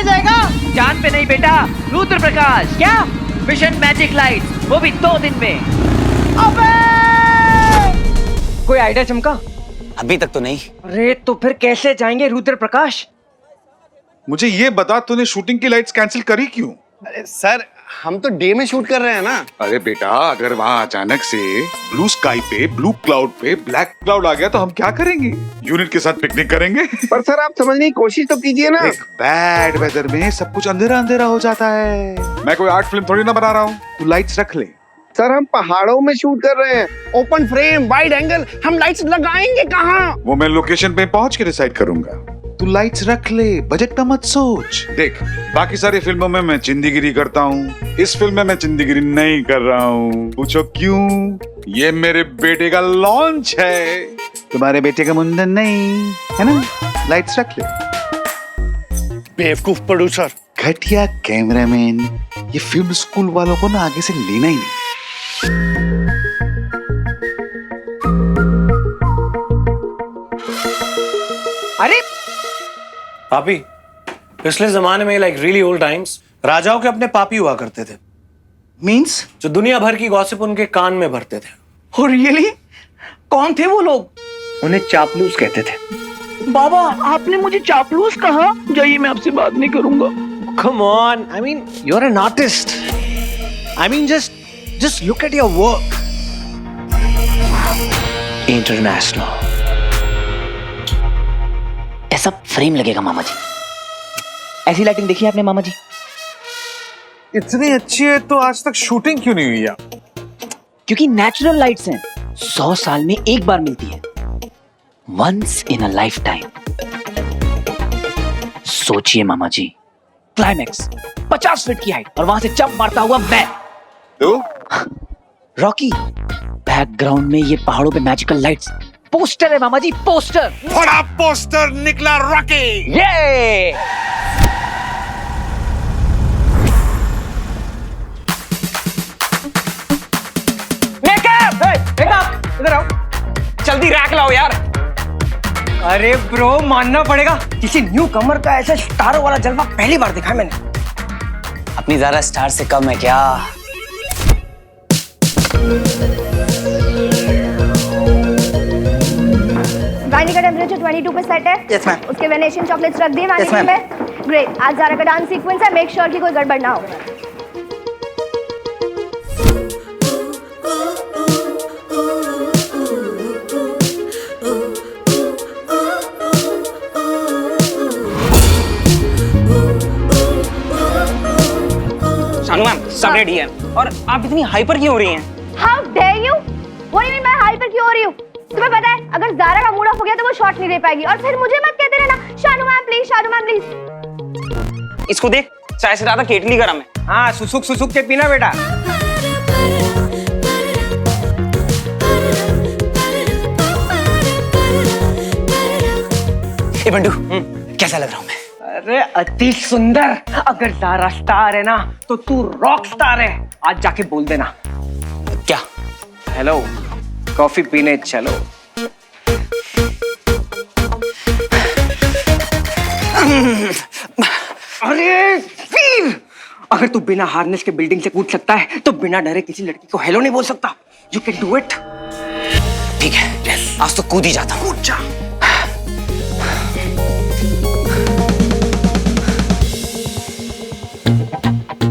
ले जाएगा? चांद पे नहीं बेटा, रुद्र प्रकाश। क्या? मिशन मैजिक लाइट, वो भी 2 दिन में। अबे! कोई आइडिया चमका? अभी तक तो नहीं। अरे तो फिर कैसे जाएंगे रुद्र प्रकाश? मुझे ये बता, तूने शूटिंग की लाइट्स कैंसिल करी क्यों? अरे सर, हम तो डे में शूट कर रहे हैं ना। अरे बेटा, अगर वहाँ अचानक से ब्लू स्काई पे, ब्लू क्लाउड पे ब्लैक क्लाउड आ गया तो हम क्या करेंगे? यूनिट के साथ पिकनिक करेंगे? पर सर आप समझने की कोशिश तो कीजिए ना। एक बैड वेदर में सब कुछ अंधेरा अंधेरा हो जाता है। मैं कोई आर्ट फिल्म थोड़ी ना बना रहा हूँ। तू लाइट्स रख ले। सर हम पहाड़ों में शूट कर रहे हैं, ओपन फ्रेम, वाइड एंगल, हम लाइट्स लगाएंगे कहाँ? वो मैं लोकेशन पे पहुंच के डिसाइड करूंगा। तू लाइट्स रख ले, बजट का मत सोच। देख, बाकी सारी फिल्मों में मैं चिंदीगिरी करता हूँ, इस फिल्म में मैं चिंदीगिरी नहीं कर रहा हूँ। पूछो क्यों? ये मेरे बेटे का लॉन्च है, तुम्हारे बेटे का मुंडन नहीं है ना। लाइट्स रख ले। बेवकूफ प्रोड्यूसर, घटिया कैमरामैन, ये फिल्म स्कूल वालों को ना आगे से लेना ही नहीं। अरे पापी, पिछले जमाने में लाइक रियली ओल्ड टाइम्स राजाओं के अपने पापी हुआ करते थे। मीन्स? जो दुनिया भर की गॉसिप उनके कान में भरते थे। Oh really? कौन थे वो लोग? उन्हें चापलूस कहते थे। बाबा, आपने मुझे चापलूस कहा? जाइए, मैं आपसे बात नहीं करूंगा। Come on, I mean, you're an artist. I mean, just look at your work. International. ऐसा फ्रेम लगेगा मामा जी। ऐसी लाइटिंग देखी है आपने मामा जी? इतनी अच्छी है तो आज तक शूटिंग क्यों नहीं हुई यार? क्योंकि नेचुरल लाइट्स हैं, 100 साल में एक बार मिलती है, once in a lifetime. सोचिए मामा जी, क्लाइमैक्स 50 फीट की हाइट और वहां से जंप मारता हुआ मैं। तो रॉकी, बैकग्राउंड में ये पहाड़ों पे मैजिकल लाइट्स, पोस्टर है मामा जी, पोस्टर। बड़ा पोस्टर निकला रॉकी। ये मेकअप इधर आओ, जल्दी रैक लाओ यार। अरे ब्रो, मानना पड़ेगा, किसी न्यू कमर का ऐसा स्टारों वाला जलवा पहली बार देखा है मैंने। अपनी ज़ारा स्टार से कम है क्या? वाइनी का टेम्परेचर 22 पे सेट है। Yes ma'am. उसके वेनेशियन चॉकलेट्स रख दिए वाइनी Yes, ma'am. में। ग्रेट। आज ज़ारा का डांस सीक्वेंस है, मेक श्योर कि कोई गड़बड़ ना हो। शानू मैम, सब रेडी है। और आप इतनी हाइपर क्यों हो रही हैं? How dare you? What do mean by hyper क्यों हो रही हूँ? तुम्हें पता है, अगर ज़ारा का मूड ऑफ हो गया तो वो शॉट नहीं दे पाएगी, और फिर मुझे मत कहते रहना Shanu ma'am please, Shanu ma'am please. इसको देख, चाय से ज्यादा केटली गरम है। हाँ, सुसुक सुसुक के पीना बेटा। ए बंडू, कैसा लग रहा हूँ मैं? अरे अति सुंदर। अगर ज़ारा स्टार है ना तो तू रॉक स्टार है। आज जाके बोल देना। क्या? हेलो, कॉफी पीने चलो। अरे वीर, अगर तू बिना हार्नेस के बिल्डिंग से कूद सकता है तो बिना डरे किसी लड़की को हेलो नहीं बोल सकता। You can do it. ठीक है, आज तो कूद ही जाता हूँ। कूद जा।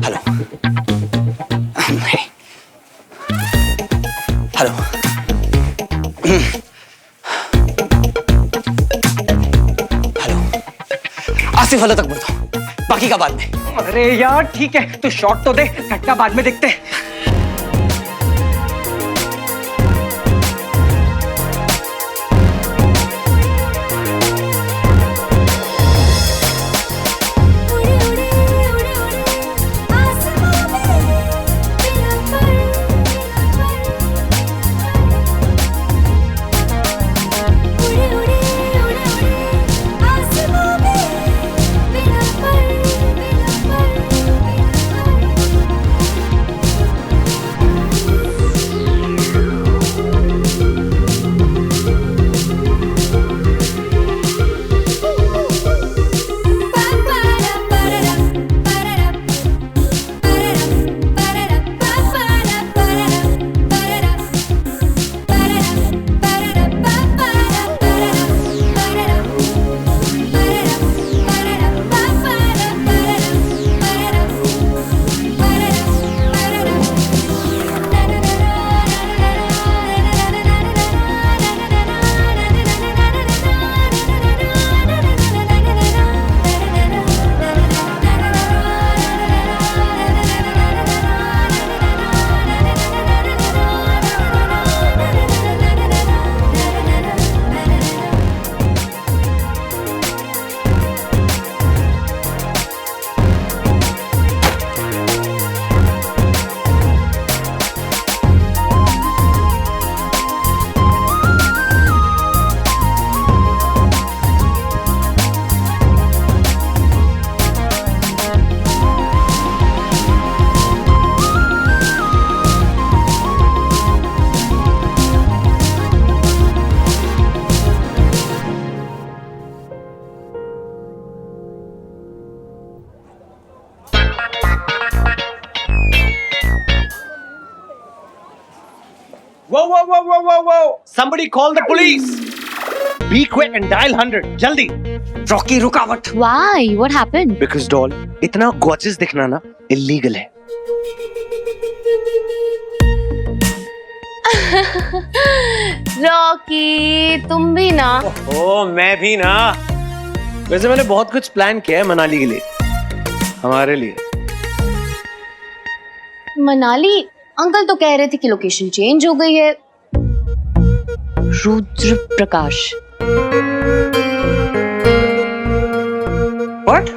Hello. Hello. Hello. Asif hello तक बोलता हूँ, बाकी का बाद में। अरे यार ठीक है, तू शॉट तो दे, घटना बाद में देखते हैं। whoa! Somebody call the police! Be quick and dial 100. जल्दी. रॉकी रुकावट. Why? What happened? Because doll, इतना gorgeous दिखना ना illegal है. रॉकी, तुम भी ना. ओ मैं भी ना. वैसे मैंने बहुत कुछ प्लान किया है मनाली के लिए, हमारे लिए. मनाली? अंकल तो कह रहे थे कि लोकेशन चेंज हो गई है. रुद्र प्रकाश. What?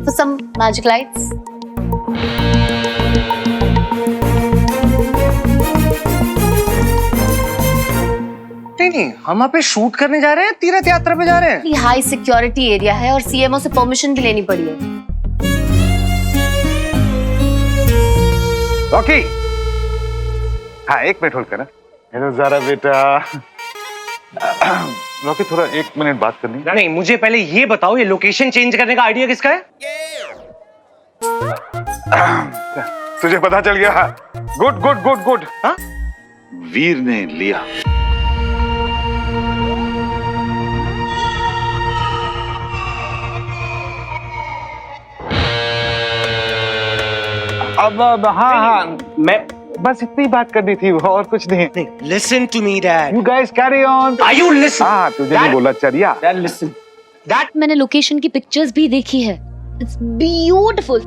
For some magic lights. नहीं, हम वहाँ पे शूट करने जा रहे हैं, तीर्थ यात्रा पे जा रहे हैं. ये हाई सिक्योरिटी एरिया है और सीएमओ से परमिशन भी लेनी पड़ी है. रॉकी, हाँ 1 मिनट होल्ड करना. हेलो ज़ारा बेटा. रॉकी थोड़ा 1 मिनट बात करनी. नहीं, मुझे पहले ये बताओ, ये लोकेशन चेंज करने का आइडिया किसका है? तुझे पता चल गया? Good good good good. हाँ? वीर ने लिया. अब हाँ मैं बस इतनी बात करनी थी, और कुछ नहीं. Listen to me, Dad. You guys carry on. Are you listening? हाँ तुझे नहीं बोला चरिया. Dad, listen. Dad. मैंने लोकेशन की पिक्चर्स भी देखी है. It's beautiful.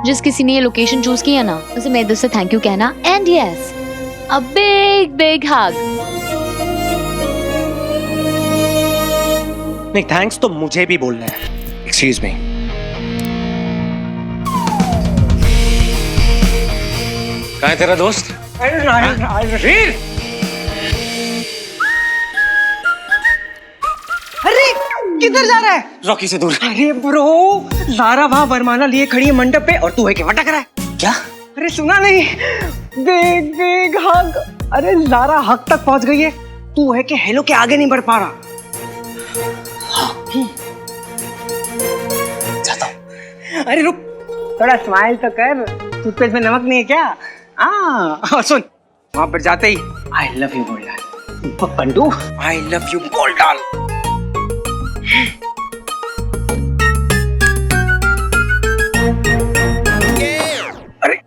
जिस किसी ने ये लोकेशन चूज किया ना, उसे मेरे दिल से थैंक यू कहना. And yes, a big big हग. नहीं, थैंक्स तो मुझे भी बोलना है. Excuse me. कहाँ है तेरा दोस्त? वीर! अरे किधर जा रहा है? रॉकी से दूर. अरे ब्रो, ज़ारा वहाँ वरमाला लिए खड़ी है मंडप पे और तू है कि भटक रहा है. क्या? अरे सुना नहीं? बिग बिग हग. अरे ज़ारा हग तक पहुंच गई है, तू है कि हेलो के आगे नहीं बढ़ पा रहा. जाता हूँ. अरे रुक, थोड़ा स्माइल तो कर. टूथपेस्ट में नमक नहीं है क्या? और सुन, वहां पर जाते ही आई लव यू बोल डाल. पंडू, आई लव यू बोल डाल. अरे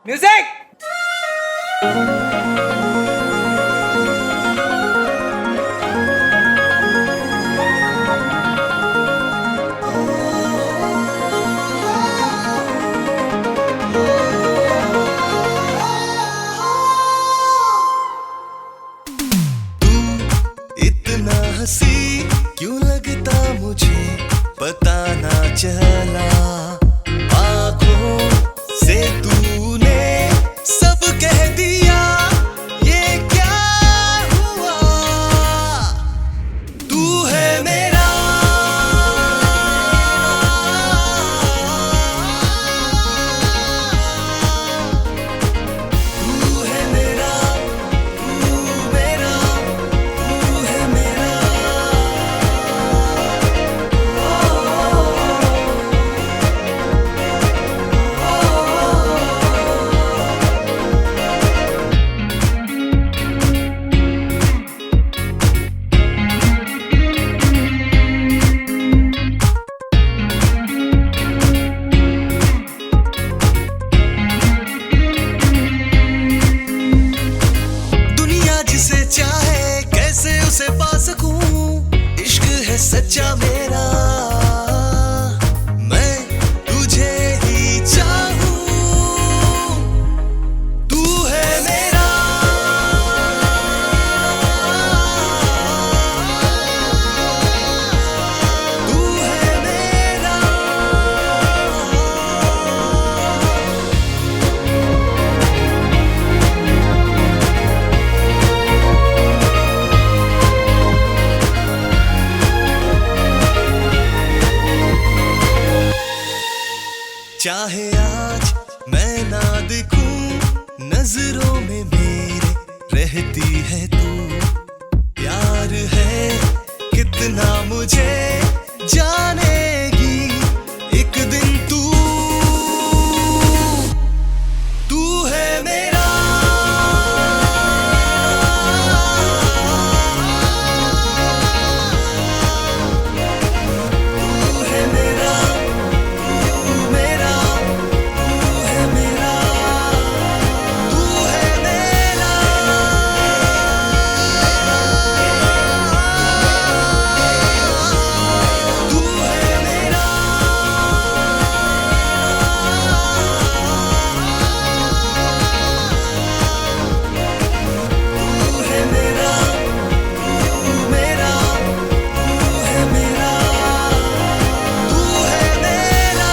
म्यूजिक. इतना हंसी क्यों लगता मुझे पता ना चला. आँखों से तूने सब कह दिया, ये क्या हुआ. तू है मेरा, तू है मेरा, तू मेरा, तू है मेरा. दुनिया जिसे चाहे कैसे उसे पा सकूं. इश्क है सच्चा मेरा, मैं तुझे ही चाहूं. तू है मेरा, तू है मेरा. चाहे आज मैं ना दिखूं, नजरों में मेरे रहती है तू। प्यार है कितना मुझे जानेगी एक दिन तू। तू है मेरा, तू है मेरा, तू मेरा, तू है मेरा, तू है मेरा। तू है मेरा, तू है मेरा, तू मेरा, तू है मेरा, तू है मेरा।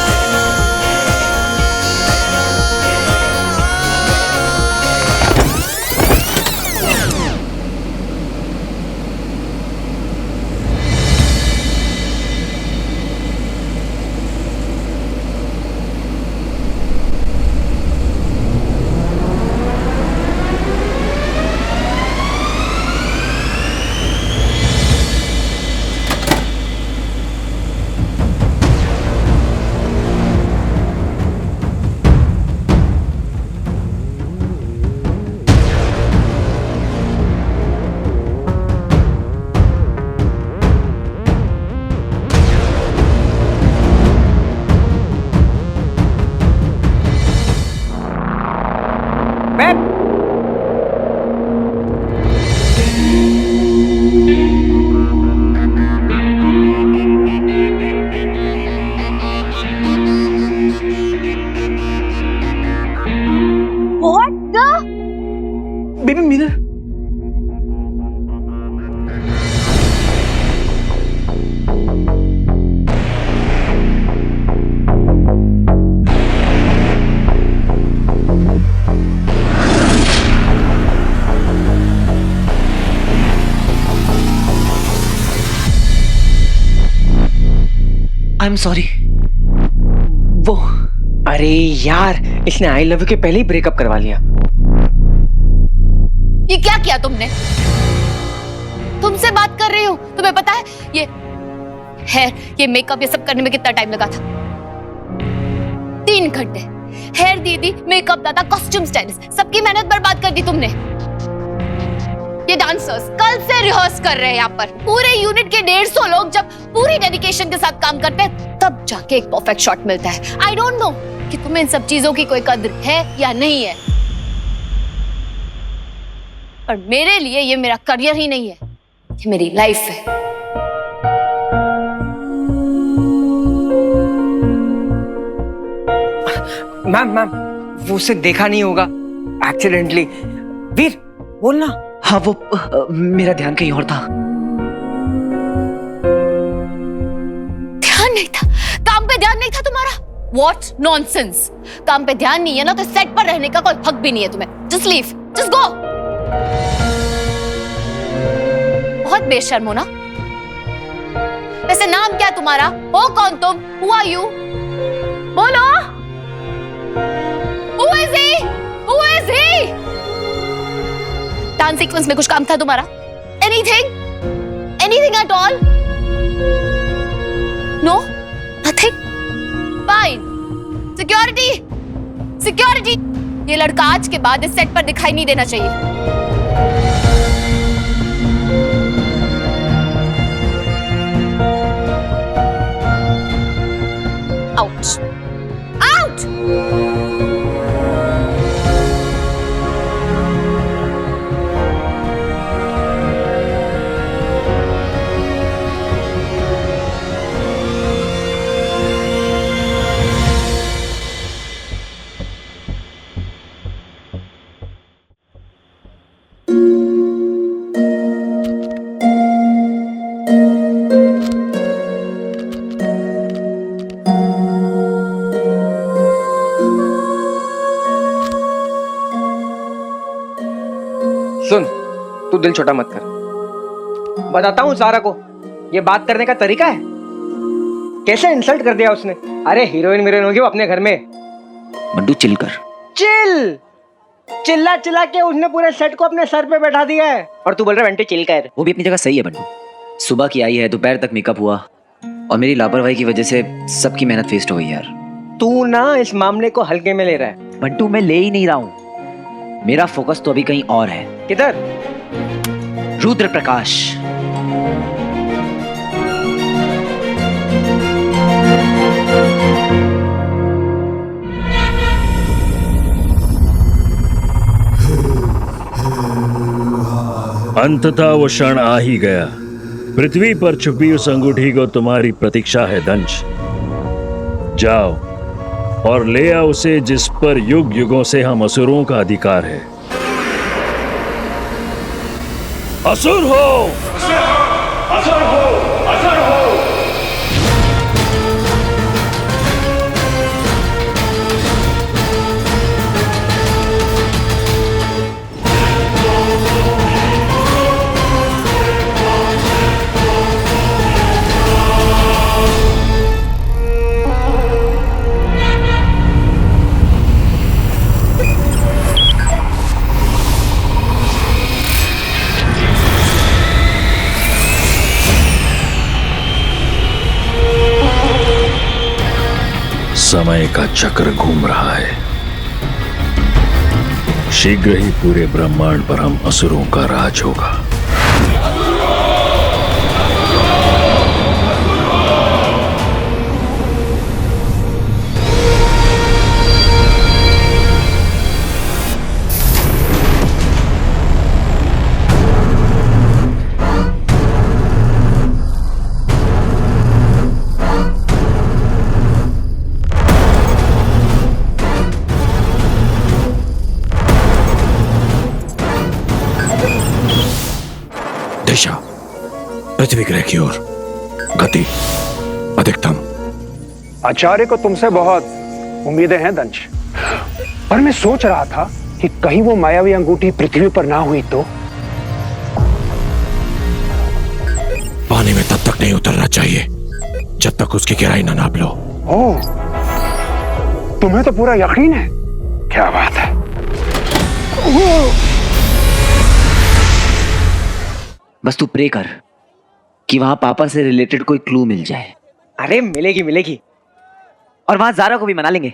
Babe, What the? Baby mirror. I am sorry. वो अरे यार, इसने आई लव यू के पहले ही ब्रेकअप करवा लिया। ये क्या किया तुमने? तुमसे बात कर रही हूँ, तुम्हें पता है ये हेयर, ये मेकअप, ये सब करने में कितना टाइम लगा था? 3 घंटे। हेयर दीदी, मेकअप दादा, कॉस्ट्यूम स्टाइलिस्ट, सबकी मेहनत बर्बाद कर दी तुमने। ये डांसर्स कल से रिहर्स कर रहे हैं यहाँ पर। पूरे यूनिट के 150 लोग जब पूरी डेडिकेशन के साथ काम करते हैं, तब जाके एक परफेक्ट शॉट मिलता है। आई डोंट नो कि तुम्हें इन सब चीजों की कोई कद्र है या नहीं है, और मेरे लिए ये मेरा करियर ही नहीं है, ये मेरी लाइफ है। मैम, वो उसे देखा नहीं होगा एक्सीडेंटली। वीर, बोलना। हाँ, वो मेरा ध्यान कहीं और था। ध्यान नहीं था? काम पे ध्यान नहीं था तुम्हारा? What nonsense! काम पे ध्यान नहीं है ना, तो सेट पर रहने का कोई हक भी नहीं है तुम्हें। Just leave, just go. बहुत बेशर्म हो ना। वैसे नाम क्या है तुम्हारा? हो कौन तुम? Who are you? बोलो। Who is he? Who is he? Dance sequence में कुछ काम था तुम्हारा? Anything? Anything at all? No? Nothing? Fine. Security! Security! ये लड़का आज के बाद इस सेट पर दिखाई नहीं देना चाहिए। Out! Out! सुन, तू दिल छोटा मत कर। बताता हूँ सारा को, ये बात करने का तरीका है। कैसे इंसल्ट कर दिया उसने। अरे हीरोइन होगी वो अपने घर में। बंटू चिल कर। चिल्ला चिल्ला के उसने पूरे सेट को अपने सर पे बैठा दिया है और तू बोल रहा है बंटी चिल कर। वो भी अपनी जगह सही है बंटू। सुबह की आई है, दोपहर तक मेकअप हुआ और मेरी लापरवाही की वजह से सबकी मेहनत वेस्ट हो गई यार। तू ना इस मामले को हल्के में ले रहा है। बंटू मैं ले ही नहीं रहा हूँ, मेरा फोकस तो अभी कहीं और है। किधर? रुद्र प्रकाश। अंततः वो क्षण आ ही गया। पृथ्वी पर छुपी उस अंगूठी को तुम्हारी प्रतीक्षा है दंश। जाओ और ले आओ उसे जिस पर युग युगों से हम असुरों का अधिकार है। असुर हो, असुर हो, असुर हो। समय का चक्र घूम रहा है। शीघ्र ही पूरे ब्रह्मांड पर हम असुरों का राज होगा। दिशा पृथ्वी ग्रह की ओर, गति अधिकतम। आचार्य को तुमसे बहुत उम्मीदें हैं दंश, पर मैं सोच रहा था कि कहीं वो मायावी अंगूठी पृथ्वी पर ना हुई तो। पानी में तब तक नहीं उतरना चाहिए जब तक उसकी गहराई ना नाप लो। ओह, तुम्हें तो पूरा यकीन है। क्या बात है। बस तू प्रे कर कि वहां पापा से रिलेटेड कोई क्लू मिल जाए। अरे मिलेगी। और वहां ज़ारा को भी मना लेंगे।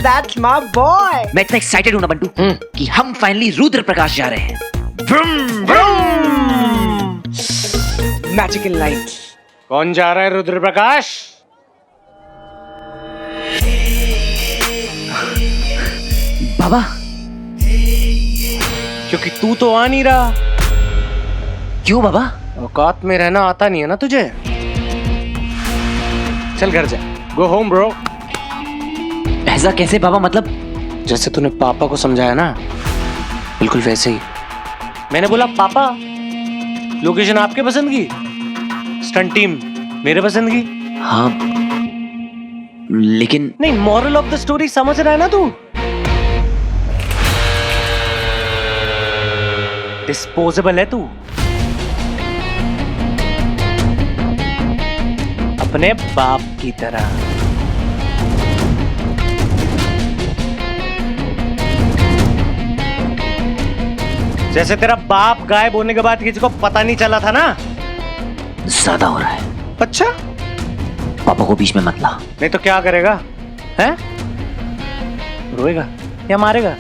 That's my boy. मैं इतना एक्साइटेड हूं ना बंटू कि हम फाइनली रुद्र प्रकाश जा रहे हैं। Magical light. कौन जा रहा है रुद्र प्रकाश? बाबा। क्योंकि तू तो आ नहीं रहा। क्यों बाबा? औकात में रहना आता नहीं है ना तुझे। चल घर जा। Go home bro. ऐसा कैसे बाबा? मतलब जैसे तूने पापा को समझाया ना, बिल्कुल वैसे ही। मैंने बोला पापा, लोकेशन आपके पसंद की, स्टंट टीम मेरे पसंद की। हाँ लेकिन नहीं, मॉरल ऑफ द स्टोरी समझ रहा है ना तू? डिस्पोजेबल है तू, अपने बाप की तरह। जैसे तेरा बाप गायब होने के बाद किसी को पता नहीं चला था ना। ज्यादा हो रहा है। अच्छा, पापा को बीच में मत ला। नहीं तो क्या करेगा? हैं? रोएगा या मारेगा?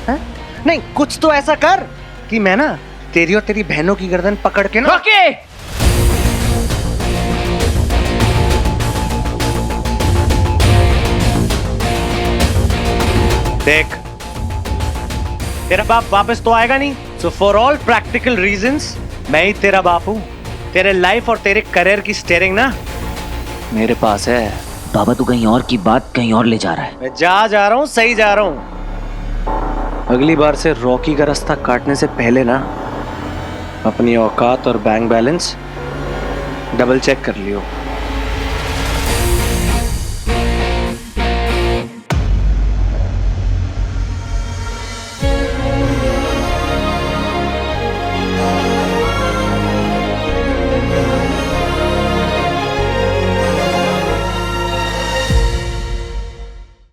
हैं? नहीं, कुछ तो ऐसा कर कि मैं ना तेरी और तेरी बहनों की गर्दन पकड़ के ना। ओके, देख, तेरा बाप वापस तो आएगा नहीं, so for all practical reasons मैं ही तेरा बाप हूं। तेरे लाइफ और तेरे करियर की स्टीयरिंग ना मेरे पास है। बाबा तू कहीं और की बात कहीं और ले जा रहा है। मैं जा रहा हूं, सही जा रहा हूं। अगली बार से रॉकी का रास्ता काटने से पहले ना अपनी औकात और बैंक बैलेंस डबल चेक कर लियो।